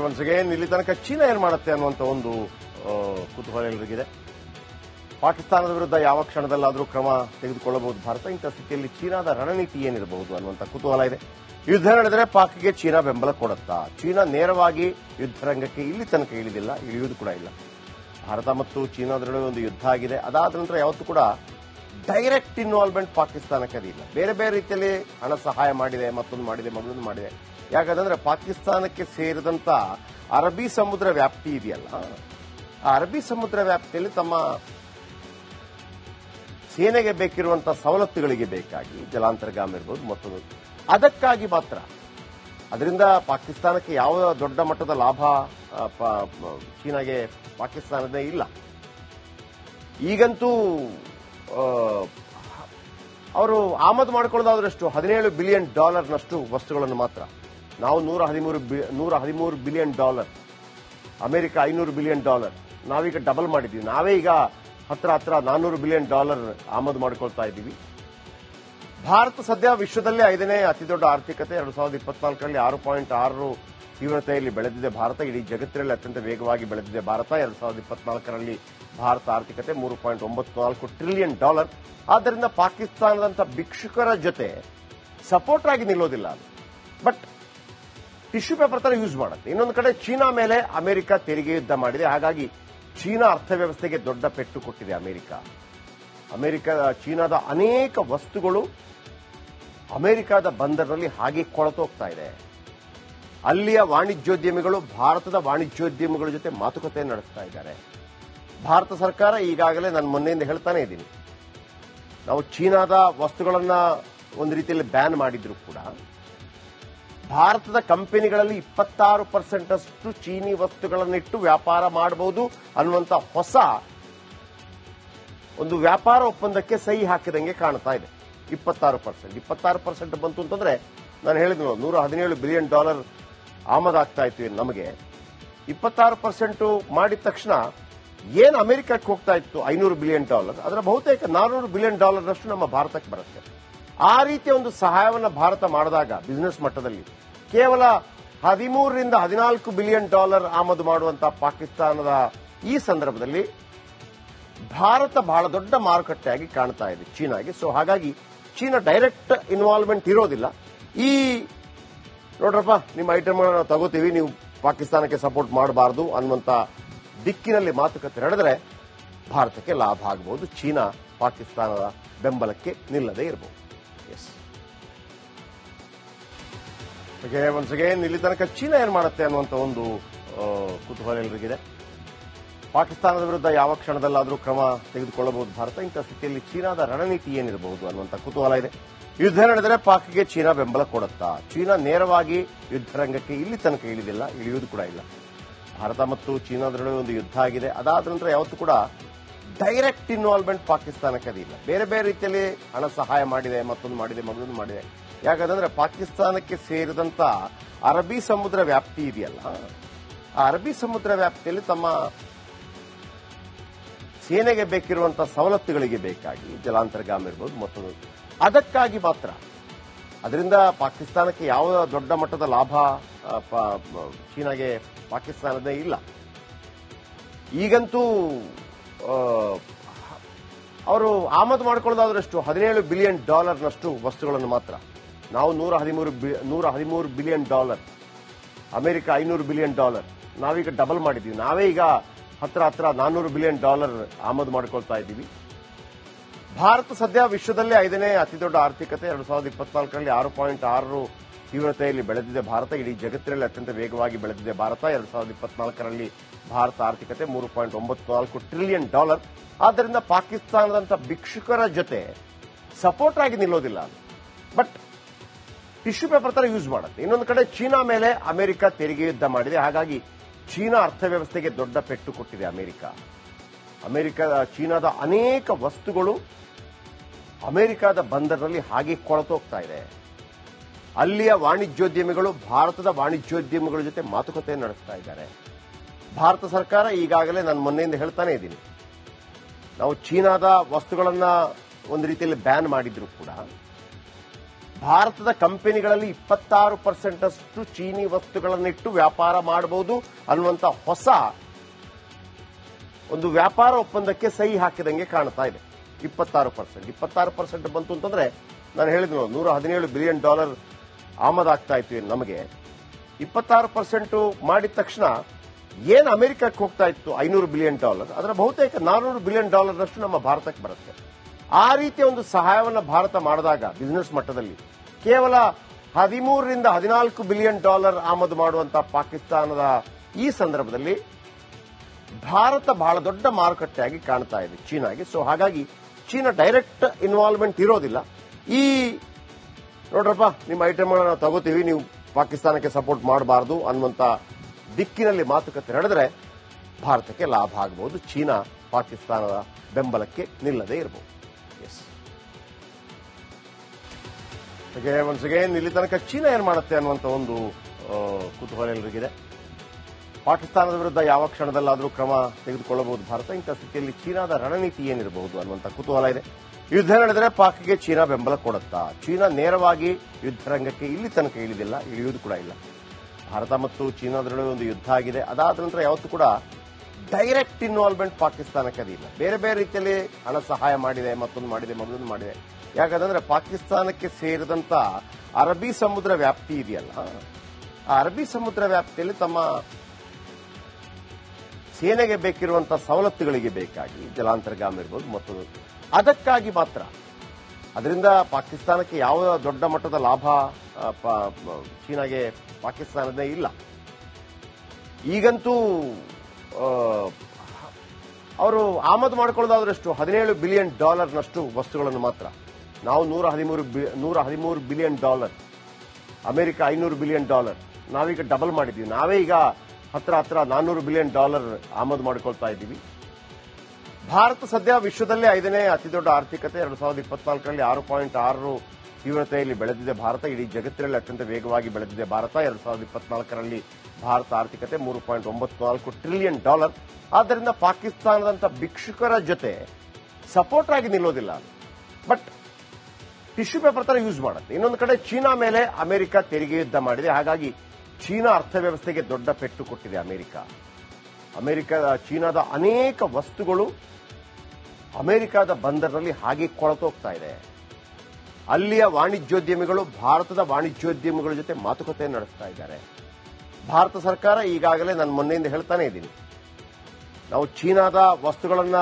Once again ಇಲ್ಲಿ ತನಕ China ಏನ್ ಮಾಡುತ್ತೆ ಅನ್ನುವಂತ ಒಂದು ಕುತೂಹಲ ಎಲ್ಲರಿಗಿದೆ. ಪಾಕಿಸ್ತಾನದ ವಿರುದ್ಧ ಯಾವ ಕ್ಷಣದಲ್ಲಾದರೂ ಕ್ರಮ ತೆಗೆದುಕೊಳ್ಳಬಹುದು ಭಾರತ. ಇಂಥ ಸ್ಥಿತಿಯಲ್ಲಿ ಚೀನಾದ ರಣನೀತಿ ಏನಿರಬಹುದು ಅನ್ನುವಂಥ ಕುತೂಹಲ ಇದೆ. ಯುದ್ಧ ನಡೆದರೆ ಪಾಕ್ಗೆ ಚೀನಾ ಬೆಂಬಲ ಕೊಡುತ್ತಾ? ಚೀನಾ ನೇರವಾಗಿ ಯುದ್ಧರಂಗಕ್ಕೆ ಇಲ್ಲಿ ತನಕ ಇಳಿದಿಲ್ಲ, ಇಳಿಯುವುದು ಕೂಡ ಇಲ್ಲ. ಭಾರತ ಮತ್ತು ಚೀನಾದ ನಡುವೆ ಒಂದು ಯುದ್ಧ ಆಗಿದೆ. ಅದಾದ ನಂತರ ಯಾವತ್ತೂ ಕೂಡ ಡೈರೆಕ್ಟ್ ಇನ್ವಾಲ್ವ್ಮೆಂಟ್ ಪಾಕಿಸ್ತಾನಕ್ಕೆ ಅದಿಲ್ಲ. ಬೇರೆ ಬೇರೆ ರೀತಿಯಲ್ಲಿ ಹಣ ಸಹಾಯ ಮಾಡಿದೆ, ಮತ್ತೊಂದು ಮಾಡಿದೆ, ಮಗಳೊಂದು ಮಾಡಿದೆ. ಯಾಕಂದ್ರೆ ಪಾಕಿಸ್ತಾನಕ್ಕೆ ಸೇರಿದಂತ ಅರಬ್ಬಿ ಸಮುದ್ರ ವ್ಯಾಪ್ತಿ ಇದೆಯಲ್ಲ, ಆ ಅರಬ್ಬಿ ಸಮುದ್ರ ವ್ಯಾಪ್ತಿಯಲ್ಲಿ ತಮ್ಮ ಸೇನೆಗೆ ಬೇಕಿರುವಂತಹ ಸವಲತ್ತುಗಳಿಗೆ ಬೇಕಾಗಿ ಜಲಾಂತರ್ಗಾಮ ಇರ್ಬೋದು ಮತ್ತೊಂದು, ಅದಕ್ಕಾಗಿ ಮಾತ್ರ. ಅದರಿಂದ ಪಾಕಿಸ್ತಾನಕ್ಕೆ ಯಾವ ದೊಡ್ಡ ಮಟ್ಟದ ಲಾಭ ಚೀನಾಗೆ ಪಾಕಿಸ್ತಾನದೇ ಇಲ್ಲ. ಈಗಂತೂ ಅವರು ಆಮದು ಮಾಡಿಕೊಳ್ಳೋದಾದ್ರಷ್ಟು $17 ಬಿಲಿಯನ್ ನಷ್ಟು ವಸ್ತುಗಳನ್ನು ಮಾತ್ರ. ನಾವು $113 ಬಿಲಿಯನ್, ಅಮೆರಿಕ $500 ಬಿಲಿಯನ್. ನಾವೀಗ ಡಬಲ್ ಮಾಡಿದ್ದೀವಿ. ನಾವೇ ಈಗ ಹತ್ರ $400 ಬಿಲಿಯನ್ ಆಮದು ಮಾಡಿಕೊಳ್ತಾ ಇದ್ದೀವಿ. ಭಾರತ ಸದ್ಯ ವಿಶ್ವದಲ್ಲೇ 5ನೇ ಅತಿದೊಡ್ಡ ಆರ್ಥಿಕತೆ. 2024ರಲ್ಲಿ 6.6 ತೀವ್ರತೆಯಲ್ಲಿ ಬೆಳೆದಿದೆ ಭಾರತ. ಇಡೀ ಜಗತ್ತಿನಲ್ಲಿ ಅತ್ಯಂತ ವೇಗವಾಗಿ ಬೆಳೆದಿದೆ ಭಾರತ. 2024ರಲ್ಲಿ ಭಾರತ ಆರ್ಥಿಕತೆ $3.94 ಟ್ರಿಲಿಯನ್. ಆದ್ದರಿಂದ ಪಾಕಿಸ್ತಾನದಂತ ಭಿಕ್ಷುಕರ ಜೊತೆ ಸಪೋರ್ಟ್ ಆಗಿ ನಿಲ್ಲೋದಿಲ್ಲ, ಬಟ್ ಟಿಶ್ಯೂ ಪೇಪರ್ ತರ ಯೂಸ್ ಮಾಡುತ್ತೆ. ಇನ್ನೊಂದು ಕಡೆ ಚೀನಾ ಮೇಲೆ ಅಮೆರಿಕ ತೆರಿಗೆ ಯುದ್ಧ ಮಾಡಿದೆ. ಹಾಗಾಗಿ ಚೀನಾ ಅರ್ಥವ್ಯವಸ್ಥೆಗೆ ದೊಡ್ಡ ಪೆಟ್ಟು ಕೊಟ್ಟಿದೆ ಅಮೆರಿಕ. ಚೀನಾದ ಅನೇಕ ವಸ್ತುಗಳು ಅಮೆರಿಕದ ಬಂದರಿನಲ್ಲಿ ಹಾಗೆ ಕೊಳತೋಗ್ತಾ ಇದೆ. ಅಲ್ಲಿಯ ವಾಣಿಜ್ಯೋದ್ಯಮಿಗಳು ಭಾರತದ ವಾಣಿಜ್ಯೋದ್ಯಮಿಗಳ ಜೊತೆ ಮಾತುಕತೆ ನಡೆಸ್ತಾ ಇದ್ದಾರೆ. ಭಾರತ ಸರ್ಕಾರ ಈಗಾಗಲೇ ನಾನು ಮೊನ್ನೆಯಿಂದ ಹೇಳ್ತಾನೆ ಇದ್ದೀನಿ, ನಾವು ಚೀನಾದ ವಸ್ತುಗಳನ್ನ ಒಂದು ರೀತಿಯಲ್ಲಿ ಬ್ಯಾನ್ ಮಾಡಿದ್ರು ಕೂಡ ಭಾರತದ ಕಂಪನಿಗಳಲ್ಲಿ 26% ಅಷ್ಟು ಚೀನಿ ವಸ್ತುಗಳನ್ನಿಟ್ಟು ವ್ಯಾಪಾರ ಮಾಡಬಹುದು ಅನ್ನುವಂತ ಹೊಸ ಒಂದು ವ್ಯಾಪಾರ ಒಪ್ಪಂದಕ್ಕೆ ಸಹಿ ಹಾಕಿದಂಗೆ ಕಾಣ್ತಾ ಇದೆ. 26% ಬಂತು ಅಂತಂದ್ರೆ ನಾನು ಹೇಳಿದ್ನು $117 ಬಿಲಿಯನ್ ಆಮದಾಗ್ತಾ ಇತ್ತು ನಮಗೆ. 26% ಮಾಡಿದ ತಕ್ಷಣ ಏನು ಅಮೆರಿಕಕ್ಕೆ ಹೋಗ್ತಾ ಇತ್ತು $500 ಬಿಲಿಯನ್, ಅದರ ಬಹುತೇಕ $400 ಬಿಲಿಯನ್ ನಷ್ಟು ನಮ್ಮ ಭಾರತಕ್ಕೆ ಬರುತ್ತೆ. ಆ ರೀತಿಯ ಒಂದು ಸಹಾಯವನ್ನು ಭಾರತ ಮಾಡಿದಾಗ ಬಿಸಿನೆಸ್ ಮಟ್ಟದಲ್ಲಿ ಕೇವಲ $13-14 ಬಿಲಿಯನ್ ಆಮದು ಮಾಡುವಂತಹ ಪಾಕಿಸ್ತಾನದ ಈ ಸಂದರ್ಭದಲ್ಲಿ ಭಾರತ ಬಹಳ ದೊಡ್ಡ ಮಾರುಕಟ್ಟೆಯಾಗಿ ಕಾಣ್ತಾ ಇದೆ ಚೀನಾಗೆ. ಸೊ ಹಾಗಾಗಿ ಚೀನಾ ಡೈರೆಕ್ಟ್ ಇನ್ವಾಲ್ವ್ಮೆಂಟ್ ಇರೋದಿಲ್ಲ. ಈ ನೋಡ್ರಪ್ಪ, ನಿಮ್ಮ ಐಟಮ್ ನಾವು ತಗೋತೀವಿ, ನೀವು ಪಾಕಿಸ್ತಾನಕ್ಕೆ ಸಪೋರ್ಟ್ ಮಾಡಬಾರದು ಅನ್ನುವಂತ ದಿಕ್ಕಿನಲ್ಲಿ ಮಾತುಕತೆ ನಡೆದರೆ ಭಾರತಕ್ಕೆ ಲಾಭ ಆಗಬಹುದು. ಚೀನಾ ಪಾಕಿಸ್ತಾನದ ಬೆಂಬಲಕ್ಕೆ ನಿಲ್ಲದೇ ಇರಬಹುದು. ಎಸ್, ಒನ್ಸ್ ಅಗೇನ್ ಇಲ್ಲಿ ತನಕ ಚೀನಾ ಏನ್ ಮಾಡುತ್ತೆ ಅನ್ನುವಂತ ಒಂದು ಕುತೂಹಲ ಎಲ್ಲರಿಗಿದೆ. ಪಾಕಿಸ್ತಾನದ ವಿರುದ್ಧ ಯಾವ ಕ್ಷಣದಲ್ಲಾದರೂ ಕ್ರಮ ತೆಗೆದುಕೊಳ್ಳಬಹುದು ಭಾರತ. ಇಂಥ ಸ್ಥಿತಿಯಲ್ಲಿ ಚೀನಾದ ರಣನೀತಿ ಏನಿರಬಹುದು ಅನ್ನುವಂಥ ಕುತೂಹಲ ಇದೆ. ಯುದ್ಧ ನಡೆದರೆ ಪಾಕ್ಗೆ ಚೀನಾ ಬೆಂಬಲ ಕೊಡುತ್ತಾ? ಚೀನಾ ನೇರವಾಗಿ ಯುದ್ಧರಂಗಕ್ಕೆ ಇಲ್ಲಿ ತನಕ ಇಳಿದಿಲ್ಲ, ಇಳಿಯುವುದು ಕೂಡ ಇಲ್ಲ. ಭಾರತ ಮತ್ತು ಚೀನಾದ ನಡುವೆ ಒಂದು ಯುದ್ಧ ಆಗಿದೆ. ಅದಾದ ನಂತರ ಯಾವತ್ತೂ ಕೂಡ ಡೈರೆಕ್ಟ್ ಇನ್ವಾಲ್ವ್ಮೆಂಟ್ ಪಾಕಿಸ್ತಾನಕ್ಕೆ ಅದಿಲ್ಲ. ಬೇರೆ ಬೇರೆ ರೀತಿಯಲ್ಲಿ ಹಣ ಸಹಾಯ ಮಾಡಿದೆ, ಮತ್ತೊಂದು ಮಾಡಿದೆ, ಮಗಳೊಂದು ಮಾಡಿದೆ. ಯಾಕಂದ್ರೆ ಪಾಕಿಸ್ತಾನಕ್ಕೆ ಸೇರಿದಂತ ಅರಬ್ಬಿ ಸಮುದ್ರ ವ್ಯಾಪ್ತಿ ಇದೆಯಲ್ಲ, ಆ ಅರಬ್ಬಿ ಸಮುದ್ರ ವ್ಯಾಪ್ತಿಯಲ್ಲಿ ತಮ್ಮ ಸೇನೆಗೆ ಬೇಕಿರುವಂತಹ ಸವಲತ್ತುಗಳಿಗೆ ಬೇಕಾಗಿ ಜಲಾಂತರ್ಗಾಮ ಇರ್ಬೋದು ಮತ್ತೊಂದು, ಅದಕ್ಕಾಗಿ ಮಾತ್ರ. ಅದರಿಂದ ಪಾಕಿಸ್ತಾನಕ್ಕೆ ಯಾವ ದೊಡ್ಡ ಮಟ್ಟದ ಲಾಭ ಚೀನಾಗೆ ಪಾಕಿಸ್ತಾನದೇ ಇಲ್ಲ. ಈಗಂತೂ ಅವರು ಆಮದು ಮಾಡಿಕೊಳ್ಳೋದಾದ್ರಷ್ಟು $17 ಬಿಲಿಯನ್ ನಷ್ಟು ವಸ್ತುಗಳನ್ನು ಮಾತ್ರ. ನಾವು $113 ಬಿಲಿಯನ್, ಅಮೆರಿಕ $500 ಬಿಲಿಯನ್. ನಾವೀಗ ಡಬಲ್ ಮಾಡಿದ್ದೀವಿ. ನಾವೇ ಈಗ ಹತ್ರ $400 ಬಿಲಿಯನ್ ಆಮದು ಮಾಡಿಕೊಳ್ತಾ ಇದ್ದೀವಿ. ಭಾರತ ಸದ್ಯ ವಿಶ್ವದಲ್ಲೇ 5ನೇ ಅತಿದೊಡ್ಡ ಆರ್ಥಿಕತೆ. 2024ರಲ್ಲಿ 6.6 ತೀವ್ರತೆಯಲ್ಲಿ ಬೆಳೆದಿದೆ ಭಾರತ. ಇಡೀ ಜಗತ್ತಿನಲ್ಲಿ ಅತ್ಯಂತ ವೇಗವಾಗಿ ಬೆಳೆದಿದೆ ಭಾರತ. 2024ರಲ್ಲಿ ಭಾರತ ಆರ್ಥಿಕತೆ $3.94 ಟ್ರಿಲಿಯನ್. ಆದ್ದರಿಂದ ಪಾಕಿಸ್ತಾನದಂತ ಭಿಕ್ಷುಕರ ಜೊತೆ ಸಪೋರ್ಟ್ ಆಗಿ ನಿಲ್ಲೋದಿಲ್ಲ, ಬಟ್ ಟಿಶ್ಯೂ ಪೇಪರ್ ತರ ಯೂಸ್ ಮಾಡುತ್ತೆ. ಇನ್ನೊಂದು ಕಡೆ ಚೀನಾ ಮೇಲೆ ಅಮೆರಿಕ ತೆರಿಗೆ ಯುದ್ಧ ಮಾಡಿದೆ. ಹಾಗಾಗಿ ಚೀನಾ ಅರ್ಥವ್ಯವಸ್ಥೆಗೆ ದೊಡ್ಡ ಪೆಟ್ಟು ಕೊಟ್ಟಿದೆ ಚೀನಾದ ಅನೇಕ ವಸ್ತುಗಳು ಅಮೆರಿಕದ ಬಂದರಿನಲ್ಲಿ ಹಾಗೆ ಕೊಳತೋಗ್ತಾ ಇದೆ. ಅಲ್ಲಿಯ ವಾಣಿಜ್ಯೋದ್ಯಮಿಗಳು ಭಾರತದ ವಾಣಿಜ್ಯೋದ್ಯಮಿಗಳ ಜೊತೆ ಮಾತುಕತೆ ನಡೆಸ್ತಾ ಇದ್ದಾರೆ. ಭಾರತ ಸರ್ಕಾರ ಈಗಾಗಲೇ ನಾನು ಮೊನ್ನೆಯಿಂದ ಹೇಳ್ತಾನೆ ಇದ್ದೀನಿ, ನಾವು ಚೀನಾದ ವಸ್ತುಗಳನ್ನ ಒಂದು ರೀತಿಯಲ್ಲಿ ಬ್ಯಾನ್ ಮಾಡಿದ್ರು ಕೂಡ ಭಾರತದ ಕಂಪನಿಗಳಲ್ಲಿ 26% ಅಷ್ಟು ಚೀನಿ ವಸ್ತುಗಳನ್ನಿಟ್ಟು ವ್ಯಾಪಾರ ಮಾಡಬಹುದು ಅನ್ನುವಂತ ಹೊಸ ಒಂದು ವ್ಯಾಪಾರ ಒಪ್ಪಂದಕ್ಕೆ ಸಹಿ ಹಾಕಿದಂಗೆ ಕಾಣ್ತಾ ಇದೆ. 26% ಬಂತು ಅಂತಂದ್ರೆ ನಾನು ಹೇಳಿದ್ನು $117 ಬಿಲಿಯನ್ ಆಮದಾಗ್ತಾ ಇತ್ತು ನಮಗೆ. 26% ಮಾಡಿದ ತಕ್ಷಣ ಏನು ಅಮೆರಿಕಕ್ಕೆ ಹೋಗ್ತಾ ಇತ್ತು $500 ಬಿಲಿಯನ್, ಅದರ ಬಹುತೇಕ $400 ಬಿಲಿಯನ್ ನಷ್ಟು ನಮ್ಮ ಭಾರತಕ್ಕೆ ಬರುತ್ತೆ. ಆ ರೀತಿಯ ಒಂದು ಸಹಾಯವನ್ನು ಭಾರತ ಮಾಡಿದಾಗ ಬಿಸಿನೆಸ್ ಮಟ್ಟದಲ್ಲಿ ಕೇವಲ 13ರಿಂದ 14 ಬಿಲಿಯನ್ ಆಮದು ಮಾಡುವಂತಹ ಪಾಕಿಸ್ತಾನದ ಈ ಸಂದರ್ಭದಲ್ಲಿ ಭಾರತ ಬಹಳ ದೊಡ್ಡ ಮಾರುಕಟ್ಟೆಯಾಗಿ ಕಾಣ್ತಾ ಇದೆ ಚೀನಾಗೆ. ಸೊ ಹಾಗಾಗಿ ಚೀನಾ ಡೈರೆಕ್ಟ್ ಇನ್ವಾಲ್ವ್ಮೆಂಟ್ ಇರೋದಿಲ್ಲ. ಈ ನೋಡ್ರಪ್ಪ ನಿಮ್ಮ ಐಟಮ್ಗಳನ್ನ ನಾವು ತಗೋತೀವಿ, ನೀವು ಪಾಕಿಸ್ತಾನಕ್ಕೆ ಸಪೋರ್ಟ್ ಮಾಡಬಾರದು ಅನ್ನುವಂತ ದಿಕ್ಕಿನಲ್ಲಿ ಮಾತುಕತೆ ನಡೆದರೆ ಭಾರತಕ್ಕೆ ಲಾಭ ಆಗಬಹುದು. ಚೀನಾ ಪಾಕಿಸ್ತಾನದ ಬೆಂಬಲಕ್ಕೆ ನಿಲ್ಲದೇ ಇರಬಹುದು. ಎಸ್, ಒನ್ಸ್ ಅಗೇನ್ ಇಲ್ಲಿ ತನಕ ಚೀನಾ ಏನ್ ಮಾಡುತ್ತೆ ಅನ್ನುವಂತ ಒಂದು ಕುತೂಹಲ ಎಲ್ಲರಿಗಿದೆ. ಪಾಕಿಸ್ತಾನದ ವಿರುದ್ಧ ಯಾವ ಕ್ಷಣದಲ್ಲಾದರೂ ಕ್ರಮ ತೆಗೆದುಕೊಳ್ಳಬಹುದು ಭಾರತ. ಇಂಥ ಸ್ಥಿತಿಯಲ್ಲಿ ಚೀನಾದ ರಣನೀತಿ ಏನಿರಬಹುದು ಅನ್ನುವಂಥ ಕುತೂಹಲ ಇದೆ. ಯುದ್ಧ ನಡೆದರೆ ಪಾಕ್ಗೆ ಚೀನಾ ಬೆಂಬಲ ಕೊಡುತ್ತಾ? ಚೀನಾ ನೇರವಾಗಿ ಯುದ್ಧರಂಗಕ್ಕೆ ಇಲ್ಲಿ ತನಕ ಇಳಿದಿಲ್ಲ, ಇಳಿಯುವುದು ಕೂಡ ಇಲ್ಲ. ಭಾರತ ಮತ್ತು ಚೀನಾದ ನಡುವೆ ಒಂದು ಯುದ್ಧ ಆಗಿದೆ. ಅದಾದ ನಂತರ ಯಾವತ್ತೂ ಕೂಡ ಡೈರೆಕ್ಟ್ ಇನ್ವಾಲ್ವ್ಮೆಂಟ್ ಪಾಕಿಸ್ತಾನಕ್ಕೆ ಅದಿಲ್ಲ. ಬೇರೆ ಬೇರೆ ರೀತಿಯಲ್ಲಿ ಹಣ ಸಹಾಯ ಮಾಡಿದೆ, ಮತ್ತೊಂದು ಮಾಡಿದೆ. ಯಾಕಂದ್ರೆ ಪಾಕಿಸ್ತಾನಕ್ಕೆ ಸೇರಿದಂತ ಅರಬ್ಬಿ ಸಮುದ್ರ ವ್ಯಾಪ್ತಿ ಇದೆಯಲ್ಲ, ಆ ಅರಬ್ಬಿ ಸಮುದ್ರ ವ್ಯಾಪ್ತಿಯಲ್ಲಿ ತಮ್ಮ ಸೇನೆಗೆ ಬೇಕಿರುವಂತಹ ಸವಲತ್ತುಗಳಿಗೆ ಬೇಕಾಗಿ ಜಲಾಂತರ್ಗಾಮಿ ಇರ್ಬೋದು ಮತ್ತೊಂದು, ಅದಕ್ಕಾಗಿ ಮಾತ್ರ. ಅದರಿಂದ ಪಾಕಿಸ್ತಾನಕ್ಕೆ ಯಾವ ದೊಡ್ಡ ಮಟ್ಟದ ಲಾಭ ಚೀನಾಗೆ ಪಾಕಿಸ್ತಾನದೇ ಇಲ್ಲ. ಈಗಂತೂ ಅವರು ಆಮದು ಮಾಡಿಕೊಳ್ಳೋದಾದ್ರಷ್ಟು $17 ಬಿಲಿಯನ್ ನಷ್ಟು ವಸ್ತುಗಳನ್ನು ಮಾತ್ರ. ನಾವು $113 ಬಿಲಿಯನ್, ಅಮೆರಿಕ $500 ಬಿಲಿಯನ್, ನಾವೀಗ ಡಬಲ್ ಮಾಡಿದ್ದೀವಿ. ನಾವೇ ಈಗ ಹತ್ರ $400 ಬಿಲಿಯನ್ ಆಮದು ಮಾಡಿಕೊಳ್ತಾ ಇದ್ದೀವಿ. ಭಾರತ ಸದ್ಯ ವಿಶ್ವದಲ್ಲೇ 5ನೇ ಅತಿದೊಡ್ಡ ಆರ್ಥಿಕತೆ. 2024ರಲ್ಲಿ 6.6 ತೀವ್ರತೆಯಲ್ಲಿ ಬೆಳೆದಿದೆ ಭಾರತ. ಇಡೀ ಜಗತ್ತಿನಲ್ಲಿ ಅತ್ಯಂತ ವೇಗವಾಗಿ ಬೆಳೆದಿದೆ ಭಾರತ. 2024ರಲ್ಲಿ ಭಾರತ ಆರ್ಥಿಕತೆ $3.94 ಟ್ರಿಲಿಯನ್. ಆದ್ದರಿಂದ ಪಾಕಿಸ್ತಾನದಂತ ಭಿಕ್ಷುಕರ ಜೊತೆ ಸಪೋರ್ಟ್ ಆಗಿ ನಿಲ್ಲೋದಿಲ್ಲ, ಬಟ್ ಟಿಶ್ಯೂ ಪೇಪರ್ ತರ ಯೂಸ್ ಮಾಡುತ್ತೆ. ಇನ್ನೊಂದು ಕಡೆ ಚೀನಾ ಮೇಲೆ ಅಮೆರಿಕ ತೆರಿಗೆ ಯುದ್ಧ ಮಾಡಿದೆ. ಹಾಗಾಗಿ ಚೀನಾ ಅರ್ಥವ್ಯವಸ್ಥೆಗೆ ದೊಡ್ಡ ಪೆಟ್ಟು ಕೊಟ್ಟಿದೆ ಅಮೆರಿಕ. ಚೀನಾದ ಅನೇಕ ವಸ್ತುಗಳು ಅಮೆರಿಕದ ಬಂದರಿನಲ್ಲಿ ಹಾಗೆ ಕೊಳತೋಗ್ತಾ ಇದೆ. ಅಲ್ಲಿಯ ವಾಣಿಜ್ಯೋದ್ಯಮಿಗಳು ಭಾರತದ ವಾಣಿಜ್ಯೋದ್ಯಮಿಗಳ ಜೊತೆ ಮಾತುಕತೆ ನಡೆಸ್ತಾ ಇದ್ದಾರೆ. ಭಾರತ ಸರ್ಕಾರ ಈಗಾಗಲೇ ನಾನು ಮೊನ್ನೆಯಿಂದ ಹೇಳ್ತಾನೆ ಇದ್ದೀನಿ, ನಾವು ಚೀನಾದ ವಸ್ತುಗಳನ್ನ